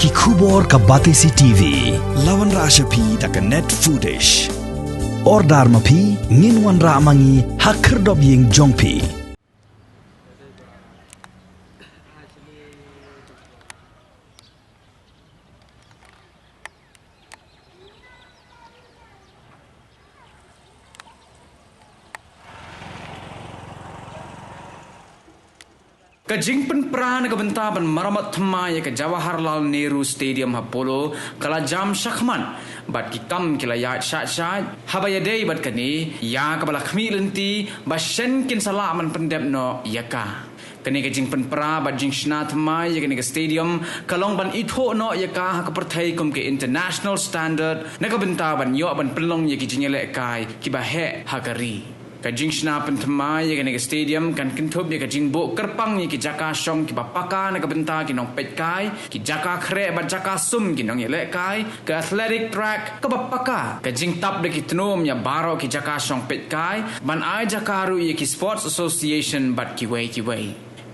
ki khubor ka Batesi TV lawan ra ashapi tak net footage ordar mapi nginwan ra amangi hakher dob yeng jongpi Kajing penperana ke bentaban maramat themaya ke Jawaharlal Nehru Stadium Apollo kala jam syakman bat kikam kila yat syat habaya day bat kani ya kabala khmi lenti bashen kin salaman pendep no yaka kani kajing penpera bat jing shna themaya kani ke stadium kalong ban itho no yaka ha perthai kum ke international standard na ke bentaban yo ban pelong ye ki jinyele kai ki ba he hakari Kajing shna pentemai ya ke stadium kan kintup ya kajing bo kerpang ya ki jaka shong ki bapaka na kabenta ki nong pet kai ki jaka kre ba jaka sum ki nong yele kai ke athletic track ke bapaka kajing tap de ki tnom ya baro ki jaka shong pet kai ban ai jakaru ya ki sports association bat ki wei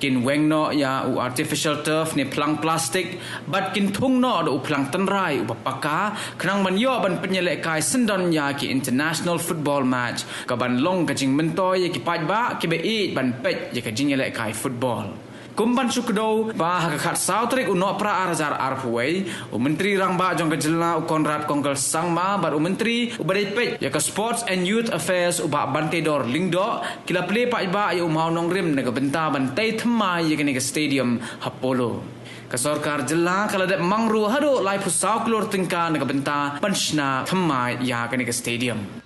kin weng no ya u artificial turf ni plang plastik bat kin thung no do plang tanrai u bapaka khnang man yo ban penyelek kai sendon ya ki international football match ka ban long ka jing mentoy ya ki paj ba ki be i ban pet ya ka jing yelek kai football kumban sukdo ba ha khat sautrik u no pra arajar arpwei u menteri rangba jong ka jelna u konrad kongkel sangma bar u menteri u badai pet ya ka sports and youth affairs u ba bante dor lingdo kila play paj ba ya u mau nong rim na ka benta ban tai thmai ya ka stadium Apollo ka sarkar jilla kala de mangru hado lai phusau klor tingka na ka benta panchna thmai ya ka stadium